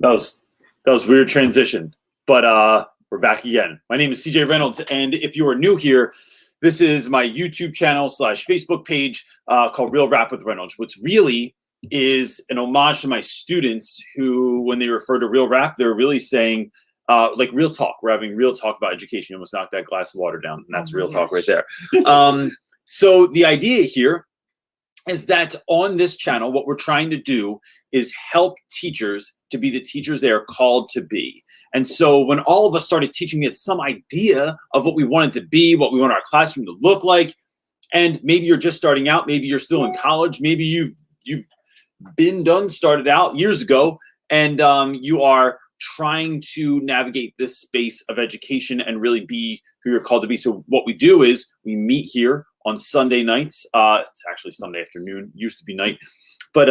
That was weird transition, but we're back again. My name is CJ Reynolds, and if you are new here, this is my YouTube channel / Facebook page called Real Rap with Reynolds, which really is an homage to my students who, when they refer to real rap, they're really saying like real talk. We're having real talk about education. You almost knocked that glass of water down, and that's real talk right there. So the idea here is that on this channel, what we're trying to do is help teachers to be the teachers they are called to be. And so when all of us started teaching, we had some idea of what we wanted to be, what we want our classroom to look like. And maybe you're just starting out, maybe you're still in college, maybe you've started out years ago, and you are trying to navigate this space of education and really be who you're called to be. So what we do is we meet here on Sunday nights. It's actually Sunday afternoon, used to be night, but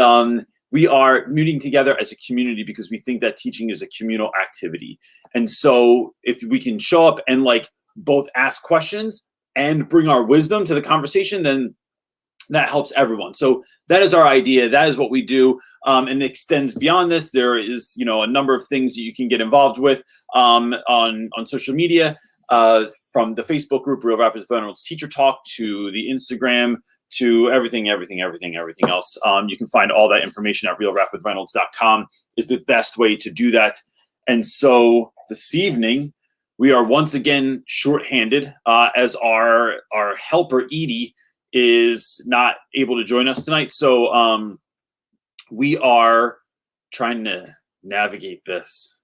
we are meeting together as a community because we think that teaching is a communal activity. And so if we can show up and like both ask questions and bring our wisdom to the conversation, then that helps everyone. So that is our idea. That is what we do. And it extends beyond this. There is, a number of things that you can get involved with on social media, from the Facebook group, Real Rap with Reynolds Teacher Talk, to the Instagram, to everything else. You can find all that information at realrapwithreynolds.com is the best way to do that. And so this evening, we are once again shorthanded as our helper, Edie, is not able to join us tonight. So we are trying to navigate this,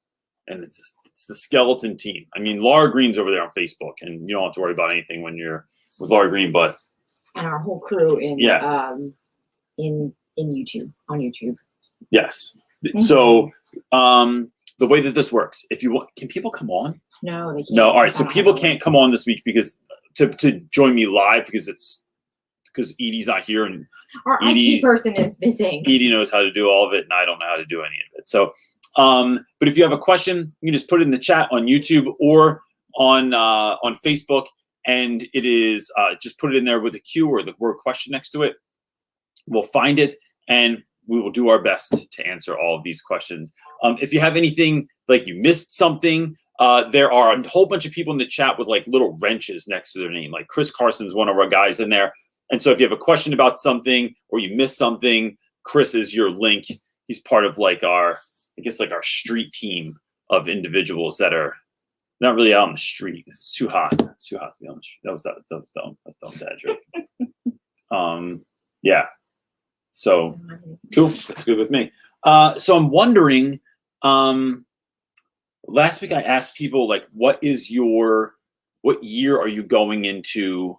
and it's the skeleton team. I mean, Laura Green's over there on Facebook, and you don't have to worry about anything when you're with Laura Green, but and our whole crew in YouTube, on YouTube. Yes. Mm-hmm. So the way that this works, if you want, can people come on? No, they can't. No, all right. So people can't come on this week because to join me live because Edie's not here, and our IT person is missing. Edie knows how to do all of it, and I don't know how to do any of it. So, but if you have a question, you can just put it in the chat on YouTube or on Facebook, and it is just put it in there with a Q or the word question next to it. We'll find it, and we will do our best to answer all of these questions. If you have anything like you missed something, there are a whole bunch of people in the chat with like little wrenches next to their name. Like Chris Carson's one of our guys in there. And so if you have a question about something or you missed something, Chris is your link. He's part of like our street team of individuals that are not really out on the street. It's too hot. It's too hot to be on the street. That was dumb. That's dumb dad joke. Yeah. So cool. That's good with me. So I'm wondering, last week I asked people like, what year are you going into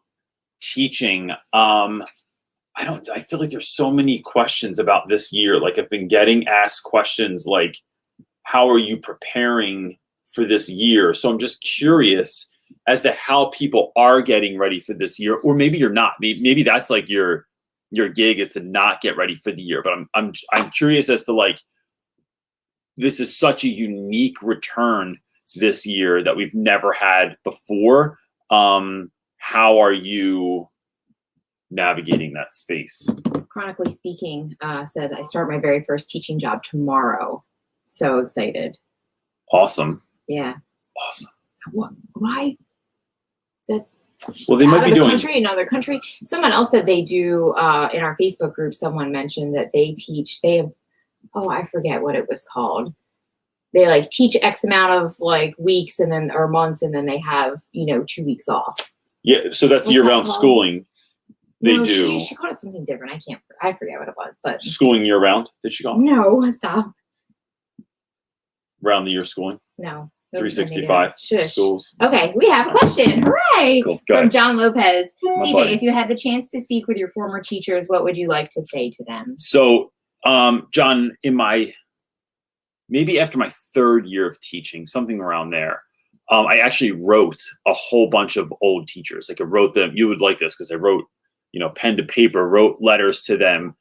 teaching? I feel like there's so many questions about this year. Like I've been getting asked questions like, how are you preparing for this year? So I'm just curious as to how people are getting ready for this year, or maybe you're not. Maybe that's like your gig is to not get ready for the year. But I'm curious as to like, this is such a unique return this year that we've never had before. How are you navigating that space? Chronically Speaking said, I start my very first teaching job tomorrow. So excited. Awesome. Yeah. Awesome. Why? That's well, they might be doing another country. Someone else said they do in our Facebook group. Someone mentioned that they have, I forget what it was called. They like teach X amount of like weeks or months, and then they have 2 weeks off. Yeah, so that's year-round schooling. They do. She called it something different. I forget what it was, but schooling year-round. Did she call it? No, stop. Round the year schooling. No. Those are 365 Shush. schools. Okay, we have a question. Hooray! Cool. Go From ahead. John Lopez. My CJ, buddy. if you had the chance to speak with your former teachers, what would you like to say to them? So, John, maybe after my third year of teaching, something around there, I actually wrote a whole bunch of old teachers. Like I wrote them, you would like this because I wrote, pen to paper, wrote letters to them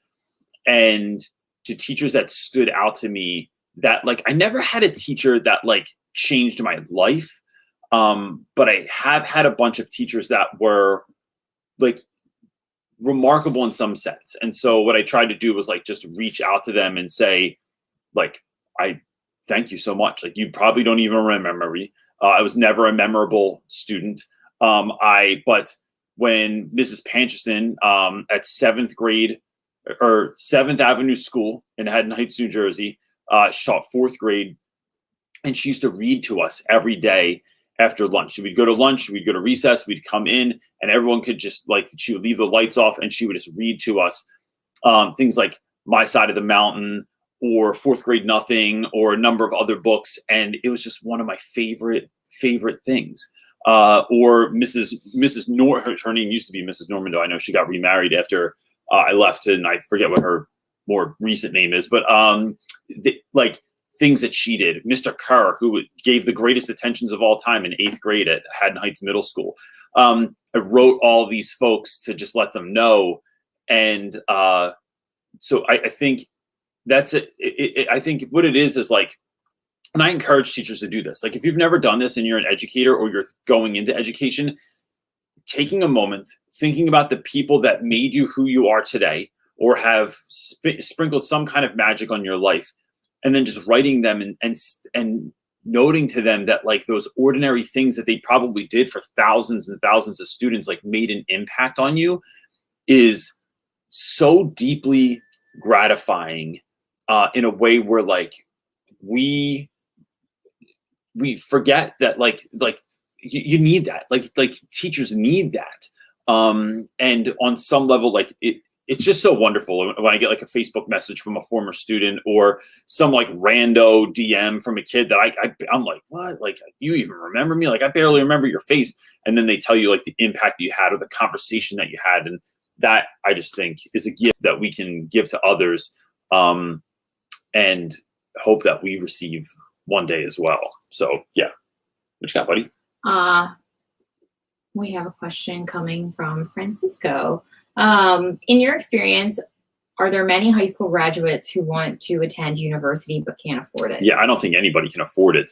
and to teachers that stood out to me that like, I never had a teacher that like changed my life. But I have had a bunch of teachers that were like remarkable in some sense. And so what I tried to do was like, just reach out to them and say, like, I thank you so much. Like you probably don't even remember me. I was never a memorable student. But when Mrs. Pancherson at 7th grade or 7th Avenue School in Haddon Heights, New Jersey, she taught 4th grade, and she used to read to us every day after lunch. We'd go to lunch, we'd go to recess, we'd come in, and everyone could just she would leave the lights off, and she would just read to us things like My Side of the Mountain, or 4th Grade Nothing, or a number of other books. And it was just one of my favorite things. Or Mrs. Her name used to be Mrs. Norman, though I know she got remarried after I left, and I forget what her more recent name is, but things that she did. Mr. Kerr, who gave the greatest attentions of all time in 8th grade at Haddon Heights Middle School. I wrote all of these folks to just let them know. And so I think that's it. I think what it is like, and I encourage teachers to do this. Like if you've never done this and you're an educator or you're going into education, taking a moment, thinking about the people that made you who you are today, or have sprinkled some kind of magic on your life, and then just writing them and noting to them that like those ordinary things that they probably did for thousands and thousands of students like made an impact on you is so deeply gratifying in a way where like we forget that like you need that, like teachers need that. And on some level, like it's just so wonderful when I get like a Facebook message from a former student or some like rando DM from a kid that I'm like, what? Like, you even remember me? Like, I barely remember your face. And then they tell you like the impact that you had or the conversation that you had. And that I just think is a gift that we can give to others, and hope that we receive one day as well. So yeah. What you got, buddy? We have a question coming from Francisco. In your experience, are there many high school graduates who want to attend university but can't afford it? Yeah, I don't think anybody can afford it.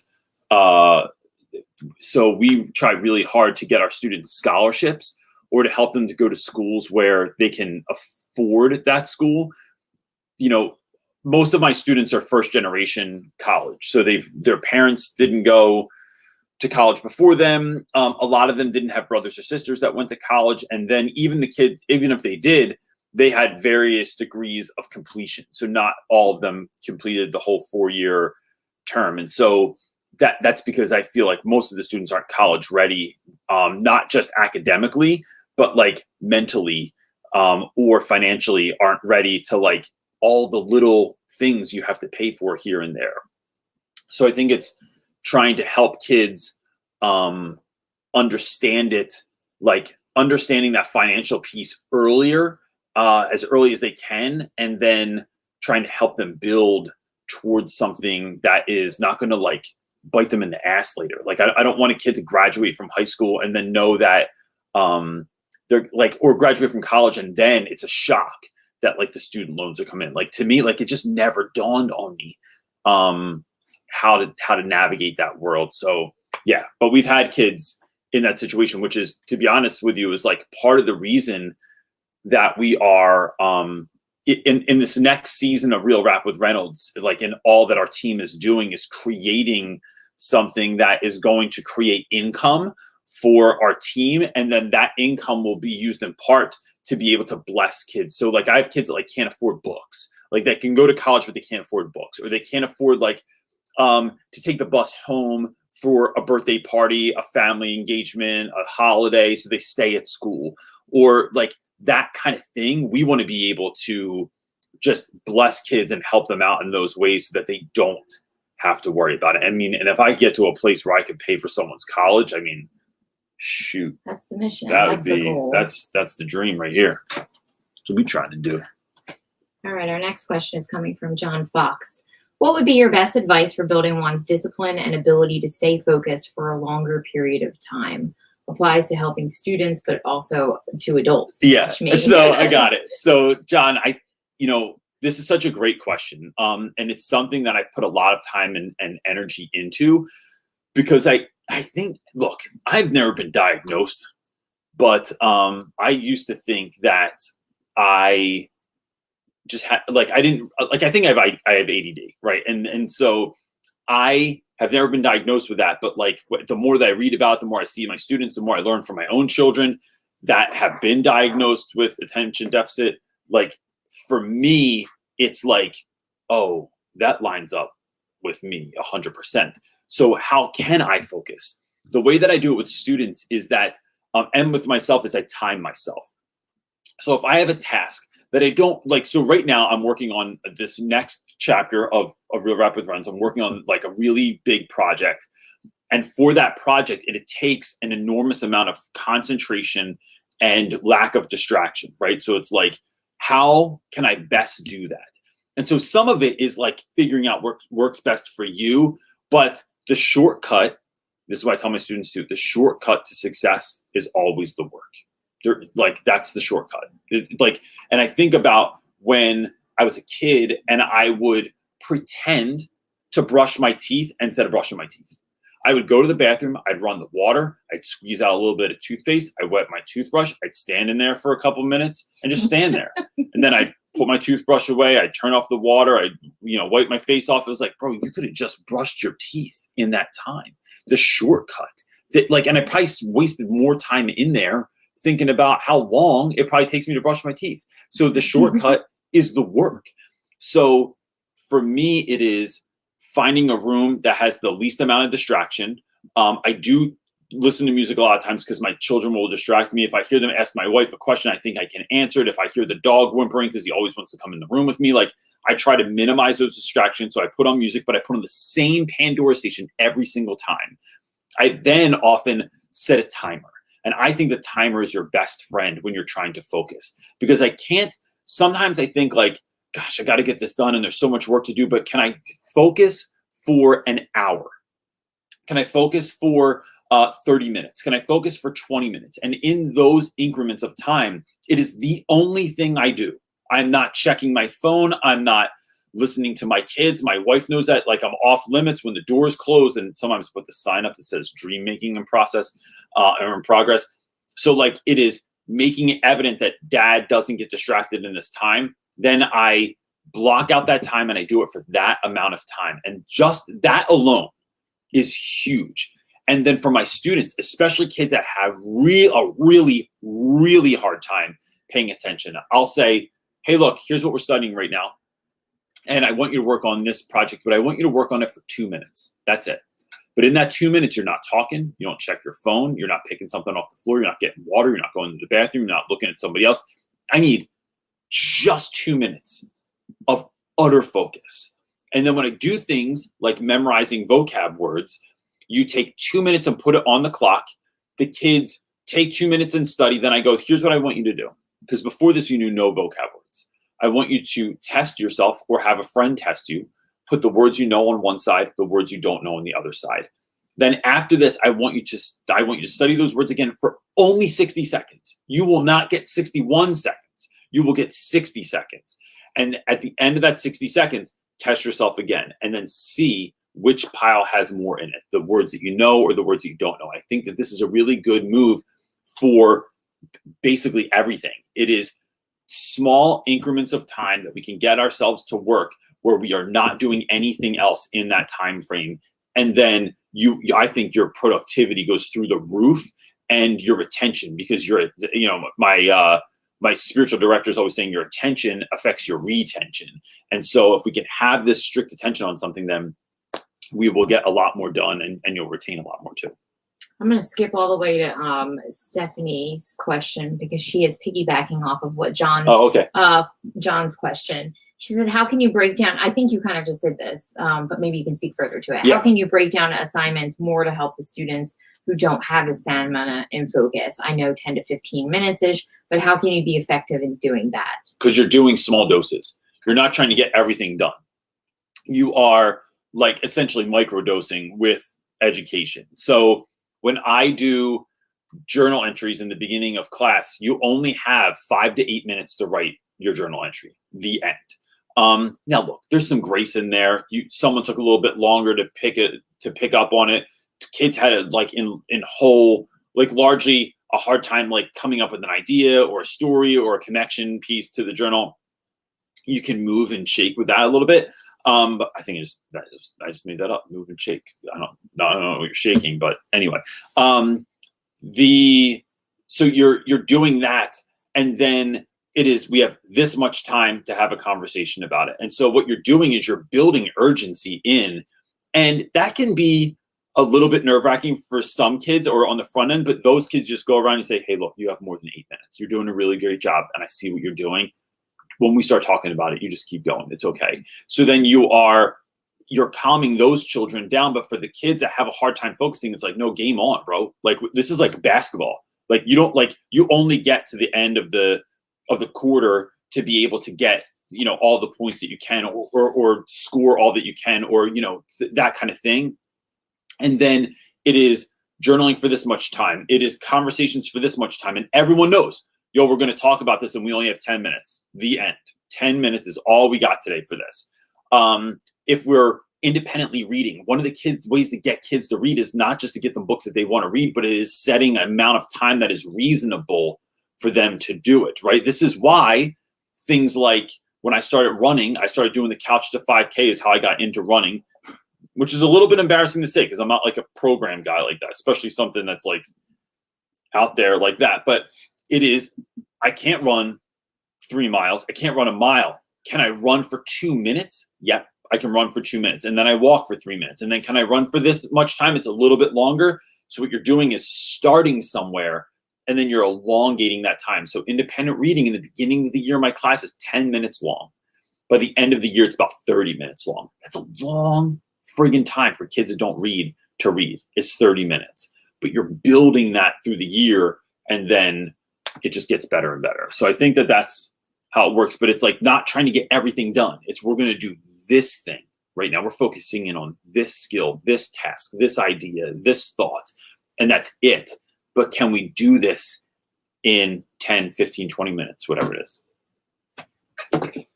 So we try really hard to get our students scholarships or to help them to go to schools where they can afford that school. Most of my students are first generation college. So their parents didn't go to college before them. A lot of them didn't have brothers or sisters that went to college. And then even the kids, even if they did, they had various degrees of completion. So not all of them completed the whole 4-year term. And so that's because I feel like most of the students aren't college ready, not just academically, but like mentally or financially aren't ready to like all the little things you have to pay for here and there. So I think it's trying to help kids understand it, like understanding that financial piece earlier, as early as they can, and then trying to help them build towards something that is not going to like bite them in the ass later. Like I don't want a kid to graduate from high school and then know that they're like, or graduate from college and then it's a shock that like the student loans are coming in. Like to me, like it just never dawned on me how to navigate that world. So yeah, but we've had kids in that situation, which is, to be honest with you, is like part of the reason that we are in this next season of Real Rap with Reynolds, like in all that our team is doing is creating something that is going to create income for our team. And then that income will be used in part to be able to bless kids. So like I have kids that like can't afford books, like they can go to college, but they can't afford books, or they can't afford like to take the bus home for a birthday party, a family engagement, a holiday. So they stay at school, or like that kind of thing. We want to be able to just bless kids and help them out in those ways so that they don't have to worry about it. I mean, and if I get to a place where I could pay for someone's college, I mean, shoot, That's the mission. that That's would be the goal. that's the dream right here. That's what we trying to do. All right, our next question is coming from John Fox. What would be your best advice for building one's discipline and ability to stay focused for a longer period of time? Applies to helping students, but also to adults. Yeah. So I got it. So John, this is such a great question. And it's something that I've put a lot of time and energy into, because I think, look, I've never been diagnosed, but I used to think that I just had, I think I have ADD, right? And so I have never been diagnosed with that, but the more that I read about it, the more I see my students, the more I learn from my own children that have been diagnosed with attention deficit. For me, it's oh, that lines up with me 100%. So how can I focus? The way that I do it with students is that, and with myself, is I time myself. So if I have a task that I don't so right now I'm working on this next chapter of Real Rap with Reynolds. I'm working on a really big project. And for that project, it takes an enormous amount of concentration and lack of distraction, right? So it's how can I best do that? And so some of it is figuring out what works best for you, but the shortcut, this is what I tell my students too, the shortcut to success is always the work. That's the shortcut. And I think about when I was a kid and I would pretend to brush my teeth instead of brushing my teeth. I would go to the bathroom, I'd run the water, I'd squeeze out a little bit of toothpaste, I'd wet my toothbrush, I'd stand in there for a couple minutes and just stand there. And then I'd put my toothbrush away, I'd turn off the water, I'd wipe my face off. It was bro, you could have just brushed your teeth in that time. The shortcut. And I probably wasted more time in there thinking about how long it probably takes me to brush my teeth. So the shortcut is the work. So for me, it is finding a room that has the least amount of distraction. I do listen to music a lot of times because my children will distract me. If I hear them ask my wife a question, I think I can answer it. If I hear the dog whimpering because he always wants to come in the room with me, I try to minimize those distractions. So I put on music, but I put on the same Pandora station every single time. I then often set a timer. And I think the timer is your best friend when you're trying to focus, because sometimes I think gosh, I got to get this done and there's so much work to do, but can I focus for an hour? Can I focus for 30 minutes? Can I focus for 20 minutes? And in those increments of time, it is the only thing I do. I'm not checking my phone. I'm not listening to my kids. My wife knows that I'm off limits when the doors close, and sometimes put the sign up that says dream making in process or in progress. So it is making it evident that dad doesn't get distracted in this time. Then I block out that time and I do it for that amount of time. And just that alone is huge. And then for my students, especially kids that have a really, really hard time paying attention, I'll say, hey, look, here's what we're studying right now. And I want you to work on this project, but I want you to work on it for 2 minutes. That's it. But in that 2 minutes, you're not talking. You don't check your phone. You're not picking something off the floor. You're not getting water. You're not going to the bathroom. You're not looking at somebody else. I need just 2 minutes of utter focus. And then when I do things like memorizing vocab words, you take 2 minutes and put it on the clock. The kids take 2 minutes and study. Then I go, here's what I want you to do. Because before this, you knew no vocab words. I want you to test yourself or have a friend test you. Put the words you know on one side, the words you don't know on the other side. Then after this, I want you to study those words again for only 60 seconds. You will not get 61 seconds. You will get 60 seconds. And at the end of that 60 seconds, test yourself again and then see which pile has more in it, the words that you know or the words that you don't know. I think that this is a really good move for basically everything. It is small increments of time that we can get ourselves to work where we are not doing anything else in that time frame. And then I think your productivity goes through the roof and your retention, because my spiritual director is always saying your attention affects your retention. And so if we can have this strict attention on something, then we will get a lot more done and you'll retain a lot more too. I'm going to skip all the way to Stephanie's question because she is piggybacking off of what John's question. She said, how can you break down, I think you kind of just did this, but maybe you can speak further to it. Yeah. How can you break down assignments more to help the students who don't have the stamina and focus? I know 10 to 15 minutes-ish, but how can you be effective in doing that? Because you're doing small doses. You're not trying to get everything done. You are like essentially microdosing with education. So when I do journal entries in the beginning of class, you only have 5 to 8 minutes to write your journal entry, the end. Now look, there's some grace in there. Someone took a little bit longer to pick up on it. Kids had it like in whole, like largely a hard time like coming up with an idea or a story or a connection piece to the journal. You can move and shake with that a little bit. But I think I just made that up. Move and shake. I don't know what you're shaking, but anyway. So you're doing that, and then we have this much time to have a conversation about it. And so what you're doing is you're building urgency in, and that can be a little bit nerve-wracking for some kids or on the front end, but those kids just go around and say, hey, look, you have more than 8 minutes. You're doing a really great job, and I see what you're doing. When we start talking about it, you just keep going. It's okay. So then you're calming those children down. But for the kids that have a hard time focusing, it's like, no, game on, bro. Like this is like basketball. Like you only get to the end of the quarter to be able to get, all the points that you can or score all that you can, or, that kind of thing. And then it is journaling for this much time. It is conversations for this much time. And everyone knows, yo, we're going to talk about this and we only have 10 minutes. The end. 10 minutes is all we got today for this. If we're independently reading, one of the ways to get kids to read is not just to get them books that they want to read, but it is setting an amount of time that is reasonable for them to do it, right? This is why things like when I started running, I started doing the couch to 5K is how I got into running, which is a little bit embarrassing to say because I'm not like a program guy like that, especially something that's like out there like that. But I can't run 3 miles. I can't run a mile. Can I run for 2 minutes? Yep, I can run for 2 minutes. And then I walk for 3 minutes. And then can I run for this much time? It's a little bit longer. So what you're doing is starting somewhere and then you're elongating that time. So independent reading in the beginning of the year, my class is 10 minutes long. By the end of the year, it's about 30 minutes long. That's a long friggin' time for kids that don't read to read. It's 30 minutes. But you're building that through the year and then it just gets better and better. So I think that that's how it works, but it's like not trying to get everything done. It's we're going to do this thing right now. We're focusing in on this skill, this task, this idea, this thought, and that's it. But can we do this in 10, 15, 20 minutes, whatever it is?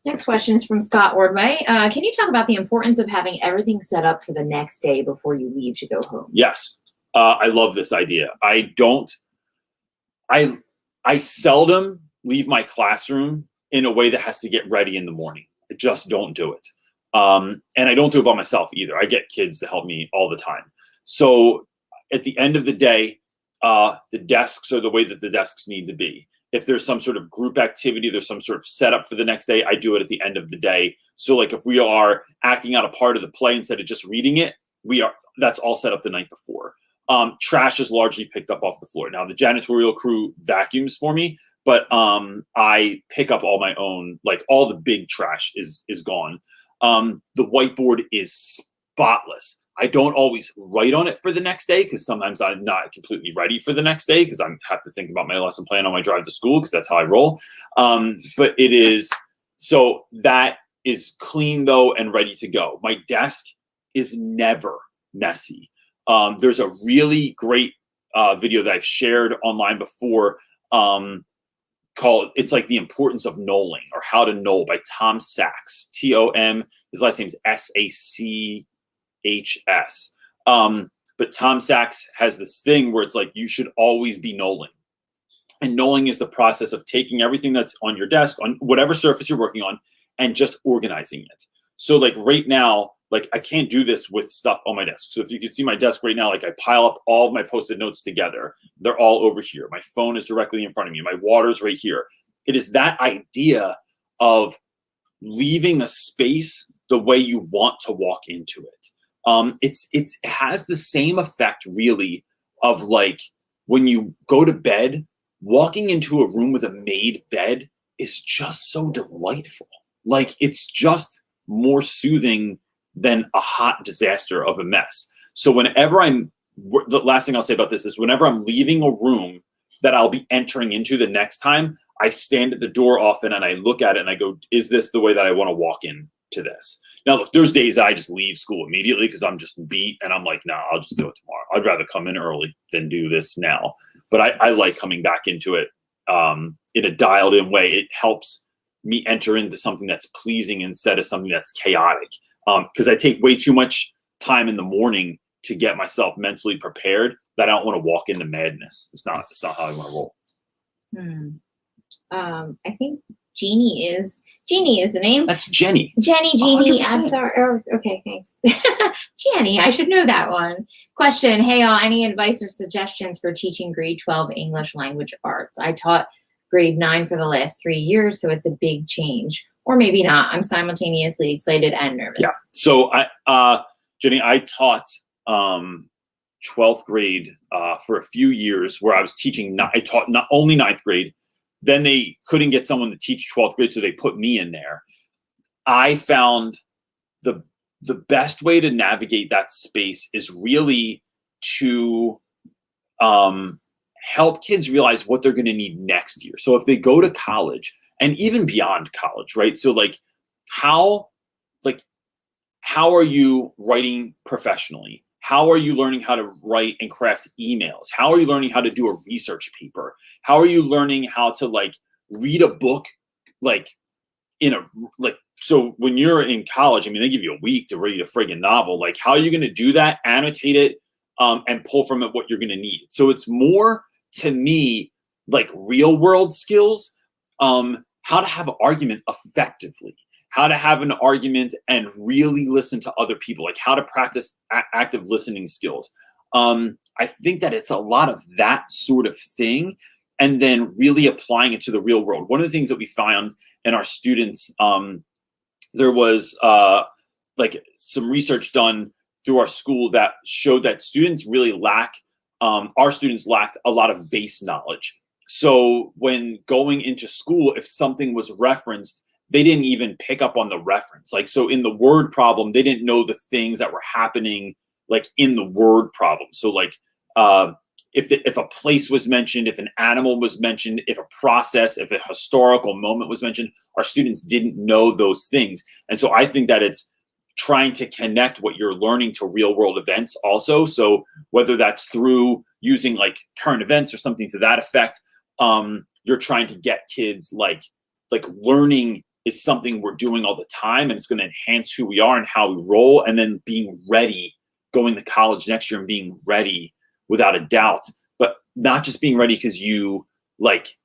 Next question is from Scott Ordway. Can you talk about the importance of having everything set up for the next day before you leave to go home? Yes. I love this idea. I seldom leave my classroom in a way that has to get ready in the morning. I just don't do it. And I don't do it by myself either. I get kids to help me all the time. So at the end of the day, the desks are the way that the desks need to be. If there's some sort of group activity, there's some sort of setup for the next day, I do it at the end of the day. So like if we are acting out a part of the play instead of just reading it, that's all set up the night before. Trash is largely picked up off the floor. Now the janitorial crew vacuums for me, but I pick up all my own, like all the big trash is gone. The whiteboard is spotless. I don't always write on it for the next day because sometimes I'm not completely ready for the next day because I have to think about my lesson plan on my drive to school because that's how I roll. But it is, so that is clean though and ready to go. My desk is never messy. There's a really great video that I've shared online before called, it's like The Importance of Knolling or How to Knoll by Tom Sachs, Tom, his last name's Sachs. But Tom Sachs has this thing where it's like, you should always be knolling. And knolling is the process of taking everything that's on your desk, on whatever surface you're working on, and just organizing it. So like right now, like I can't do this with stuff on my desk. So if you can see my desk right now, like I pile up all of my Post-it notes together. They're all over here. My phone is directly in front of me. My water's right here. It is that idea of leaving a space the way you want to walk into it. It has the same effect really of like when you go to bed, walking into a room with a made bed is just so delightful. like it's just more soothing than a hot disaster of a mess. So whenever the last thing I'll say about this is whenever I'm leaving a room that I'll be entering into the next time, I stand at the door often and I look at it and I go, is this the way that I want to walk into this? Now, look, there's days I just leave school immediately because I'm just beat and I'm like, nah, I'll just do it tomorrow. I'd rather come in early than do this now. But I like coming back into it in a dialed in way. It helps me enter into something that's pleasing instead of something that's chaotic. Because I take way too much time in the morning to get myself mentally prepared that I don't want to walk into madness. It's not how I want to roll. I think Jeannie is the name. That's Jenny. Jeannie. 100%. I'm sorry. Oh, okay, thanks. Jenny, I should know that one. Question: Hey, any advice or suggestions for teaching grade 12 English language arts? I taught grade 9 for the last 3 years, so it's a big change. Or maybe not. I'm simultaneously excited and nervous. Yeah. So Jenny, I taught 12th grade for a few years where I was teaching. I taught not only 9th grade. Then they couldn't get someone to teach 12th grade, so they put me in there. I found the best way to navigate that space is really to help kids realize what they're going to need next year. So if they go to college and even beyond college, right? So like how are you writing professionally? How are you learning how to write and craft emails? How are you learning how to do a research paper? How are you learning how to like read a book so when you're in college, I mean, they give you a week to read a friggin' novel. Like, how are you going to do that, annotate it, and pull from it what you're going to need? So it's more, to me, like real world skills, how to have an argument effectively, how to have an argument and really listen to other people, like how to practice active listening skills. I think that it's a lot of that sort of thing, and then really applying it to the real world. One of the things that we found in our students, there was like some research done through our school that showed that students really our students lacked a lot of base knowledge. So when going into school, if something was referenced, they didn't even pick up on the reference. Like, so in the word problem, they didn't know the things that were happening like in the word problem. So like if a place was mentioned, if an animal was mentioned, if a process, if a historical moment was mentioned, our students didn't know those things. And so I think that it's trying to connect what you're learning to real world events also. So whether that's through using like current events or something to that effect, you're trying to get kids like learning is something we're doing all the time, and it's going to enhance who we are and how we roll, and then being ready going to college next year and being ready without a doubt, but not just being ready because you like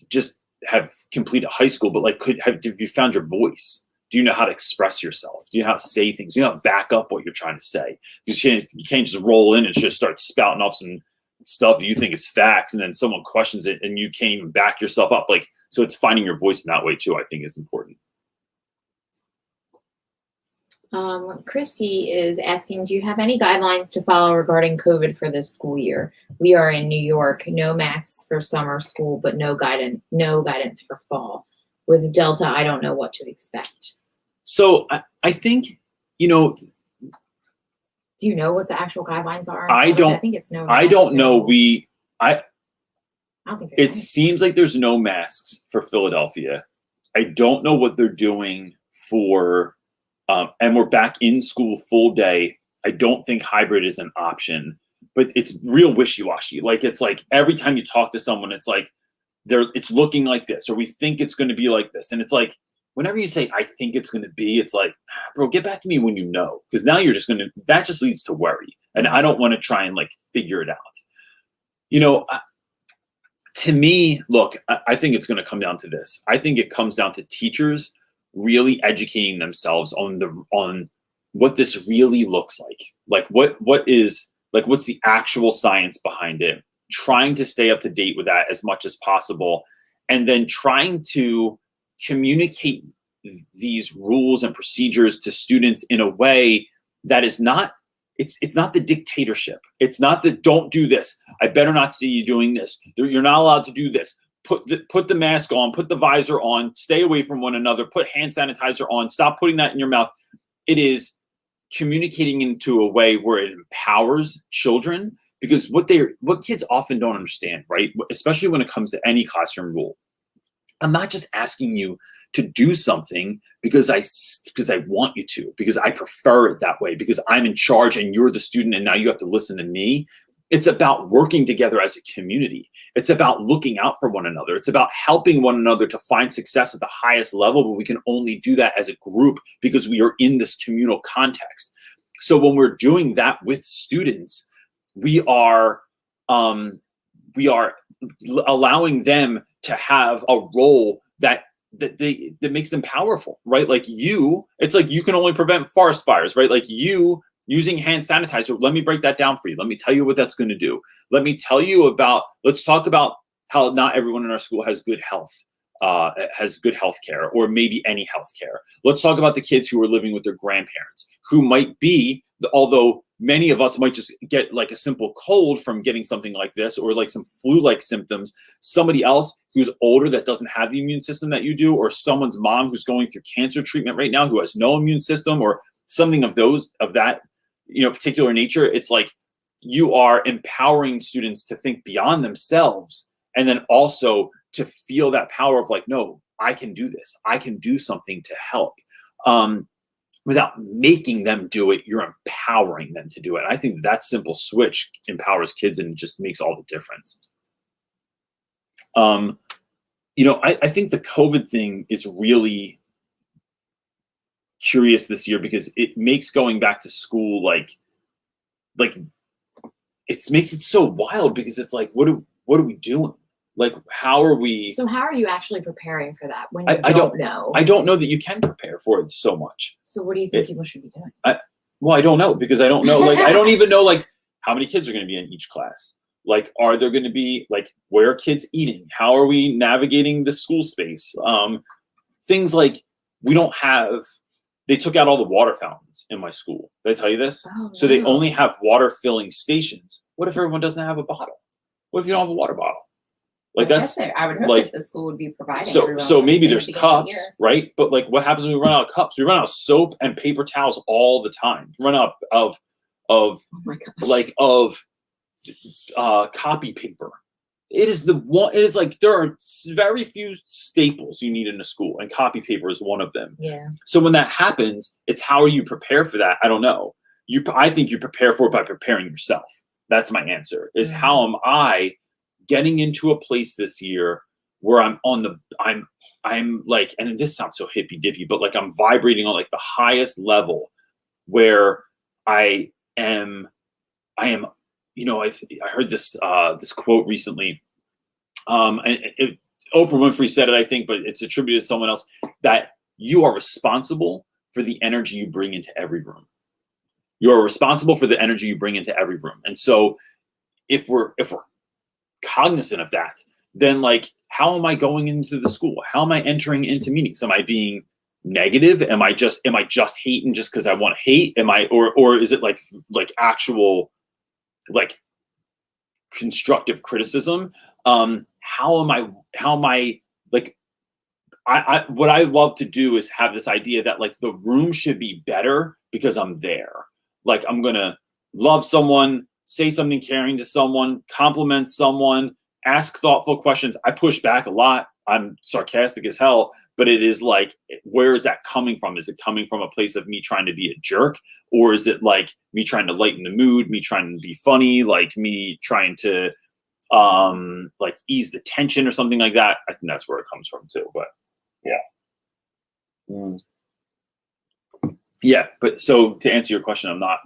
just have completed high school, but like have you found your voice? Do you know how to express yourself? Do you know how to say things? Do you know how to back up what you're trying to say? Because you can't just roll in and just start spouting off some stuff you think is facts, and then someone questions it and you can't even back yourself up. Like, so it's finding your voice in that way too, I think, is important. Christy is asking, do you have any guidelines to follow regarding COVID for this school year? We are in New York, no masks for summer school, but no guidance for fall. With Delta, I don't know what to expect. So I think, do you know what the actual guidelines are? I think it's no. I don't know. I don't think it seems like there's no masks for Philadelphia. I don't know what they're doing for, and we're back in school full day. I don't think hybrid is an option, but it's real wishy-washy. Like, it's like every time you talk to someone, it's like it's looking like this, or we think it's going to be like this. And it's like, whenever you say, I think it's going to be, it's like, bro, get back to me when you know, because now you're just that just leads to worry. And I don't want to try and like figure it out. To me, look, I think it's going to come down to this. I think it comes down to teachers really educating themselves on what this really looks like. Like what's the actual science behind it, trying to stay up to date with that as much as possible, and then trying to communicate these rules and procedures to students in a way that is not, it's not the dictatorship. It's not the don't do this. I better not see you doing this. You're not allowed to do this. put the mask on, put the visor on, stay away from one another, put hand sanitizer on, stop putting that in your mouth. It is communicating into a way where it empowers children, because what kids often don't understand, right? Especially when it comes to any classroom rule. I'm not just asking you to do something because I want you to, because I prefer it that way, because I'm in charge and you're the student and now you have to listen to me. It's about working together as a community. It's about looking out for one another. It's about helping one another to find success at the highest level, but we can only do that as a group because we are in this communal context. So when we're doing that with students, we are allowing them to have a role that makes them powerful, right? Like it's like you can only prevent forest fires, right? Like you using hand sanitizer. Let me break that down for you. Let me tell you what that's going to do. Let's talk about how not everyone in our school has good health care, or maybe any health care. Let's talk about the kids who are living with their grandparents, who might be, although many of us might just get like a simple cold from getting something like this, or like some flu-like symptoms. Somebody else who's older that doesn't have the immune system that you do, or someone's mom who's going through cancer treatment right now who has no immune system, or something of that particular nature. It's like you are empowering students to think beyond themselves, and then also to feel that power of like, no, I can do this. I can do something to help. Without making them do it, you're empowering them to do it. And I think that simple switch empowers kids and just makes all the difference. I think the COVID thing is really curious this year, because it makes going back to school like it makes it so wild, because it's like, what are we doing? Like, how are we? So how are you actually preparing for that when you don't know? I don't know that you can prepare for it so much. So what do you think people should be doing? Well, I don't know, because I don't know. Like, I don't even know like how many kids are going to be in each class. Like, are there going to be like, where are kids eating? How are we navigating the school space? Things like they took out all the water fountains in my school. Did I tell you this? Oh, so they only have water filling stations. What if everyone doesn't have a bottle? What if you don't have a water bottle? Like, I would hope like, that the school would be providing. So maybe there's cups, right? But like, what happens when we run out of cups? We run out of soap and paper towels all the time. We run out of oh my gosh. like of copy paper. It is like there are very few staples you need in a school, and copy paper is one of them. Yeah. So when that happens, it's how you prepare for that. I don't know. I think you prepare for it by preparing yourself. That's my answer. Is how am I getting into a place this year where I'm like, and this sounds so hippy dippy, but like I'm vibrating on like the highest level, where I heard this quote recently, and Oprah Winfrey said it, I think, but it's attributed to someone else, that you are responsible for the energy you bring into every room. You are responsible for the energy you bring into every room. And so if we're cognizant of that, then like, how am I going into the school? How am I entering into meetings? Am I being negative? Am I just hating just because I want to hate? Or is it like actual like constructive criticism? How am I like, what I love to do is have this idea that like the room should be better because I'm there. Like, I'm gonna love someone, say something caring to someone, compliment someone, ask thoughtful questions. I push back a lot. I'm sarcastic as hell, but it is like, where is that coming from? Is it coming from a place of me trying to be a jerk? Or is it like me trying to lighten the mood, me trying to be funny, like me trying to like ease the tension or something like that? I think that's where it comes from too, but yeah. Yeah, but so to answer your question, I'm not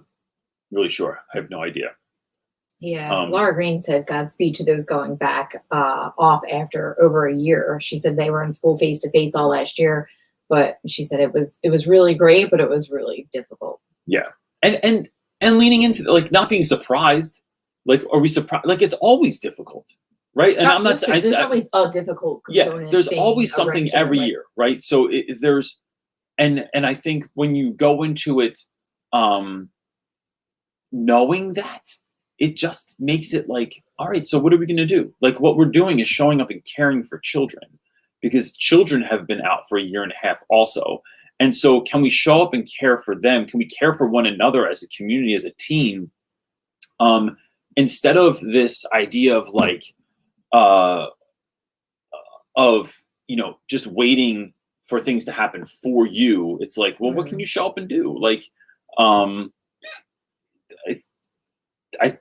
really sure. I have no idea. Yeah, Laura Green said Godspeed to those going back off after over a year. She said they were in school face to face all last year, but she said it was really great, but it was really difficult. Yeah, and leaning into like not being surprised. Like, are we surprised? Like, it's always difficult, right? And I'm not. There's always a difficult component. Yeah, there's always something every year, right? So there's, and I think when you go into it, knowing that, it just makes it like, all right, so what are we going to do? Like what we're doing is showing up and caring for children, because children have been out for a year and a half also. And so can we show up and care for them? Can we care for one another as a community, as a team? Instead of this idea of like, just waiting for things to happen for you. It's like, well, what can you show up and do? Like, I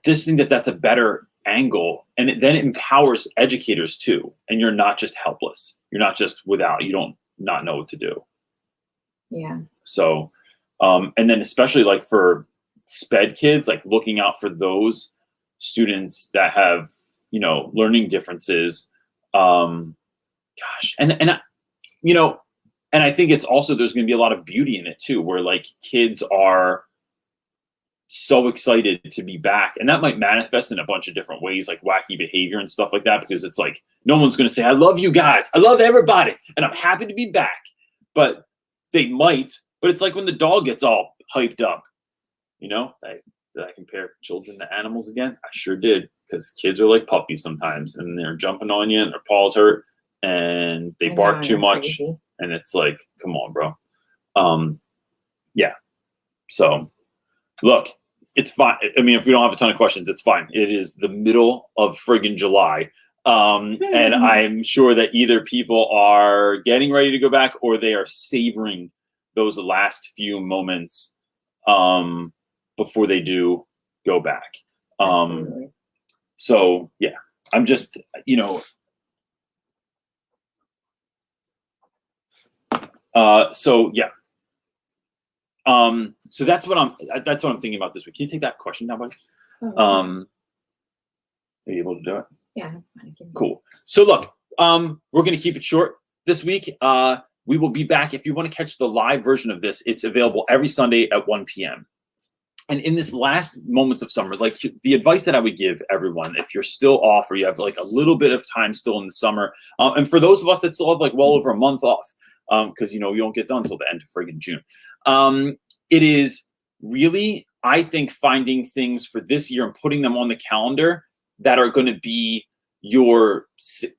just think that that's a better angle, and then it empowers educators too. And you're not just helpless. You're not just you don't not know what to do. Yeah. So, and then especially like for SPED kids, like looking out for those students that have, learning differences. Gosh, and I think it's also, there's going to be a lot of beauty in it too, where like kids are so excited to be back, and that might manifest in a bunch of different ways, like wacky behavior and stuff like that, because it's like no one's going to say, I love you guys, I love everybody, and I'm happy to be back. But they might. But it's like when the dog gets all hyped up, did I compare children to animals again? I sure did, because kids are like puppies sometimes, and they're jumping on you and their paws hurt and they bark too much. Crazy. And it's like, come on, bro. Yeah. So look, it's fine. I mean, if we don't have a ton of questions, it's fine. It is the middle of friggin' July. And I'm sure that either people are getting ready to go back or they are savoring those last few moments before they do go back. So yeah, I'm just, so yeah. So that's what I'm thinking about this week. Can you take that question now, buddy? Are you able to do it? Yeah, that's fine. Cool. So look, we're going to keep it short this week. We will be back. If you want to catch the live version of this, it's available every Sunday at 1 p.m. And in this last moments of summer, like the advice that I would give everyone, if you're still off or you have like a little bit of time still in the summer, and for those of us that still have like well over a month off, because, you don't get done until the end of friggin' June. It is really, I think, finding things for this year and putting them on the calendar that are going to be your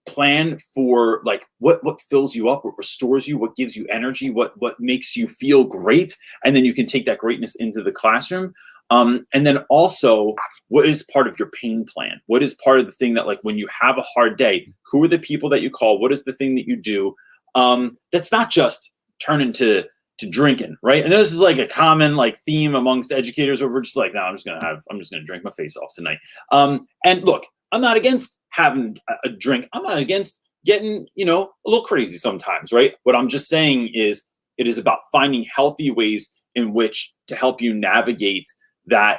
plan for like what fills you up, what restores you, what gives you energy, what makes you feel great. And then you can take that greatness into the classroom. And then also, what is part of your pain plan? What is part of the thing that, like, when you have a hard day, who are the people that you call? What is the thing that you do? That's not just turn into drinking, right? And this is like a common like theme amongst educators where we're just like, no, I'm just gonna drink my face off tonight. And look, I'm not against having a drink. I'm not against getting, a little crazy sometimes, right? What I'm just saying is it is about finding healthy ways in which to help you navigate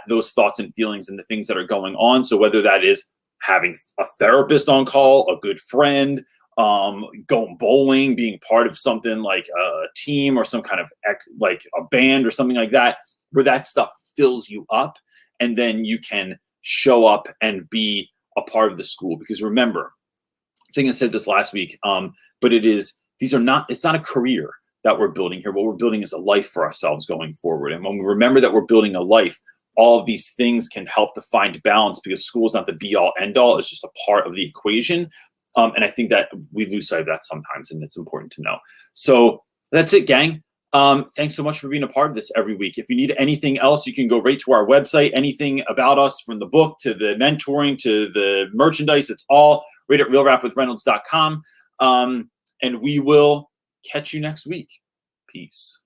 those thoughts and feelings and the things that are going on. So whether that is having a therapist on call, a good friend, going bowling, being part of something like a team or some kind of like a band or something like that, where that stuff fills you up, and then you can show up and be a part of the school. Because remember, I think I said this last week, but it's not a career that we're building here. What we're building is a life for ourselves going forward. And when we remember that we're building a life, all of these things can help to find balance, because school is not the be all end all. It's just a part of the equation. And I think that we lose sight of that sometimes, and it's important to know. So that's it, gang. Thanks so much for being a part of this every week. If you need anything else, you can go right to our website. Anything about us, from the book to the mentoring to the merchandise, it's all right at realrapwithreynolds.com. And we will catch you next week. Peace.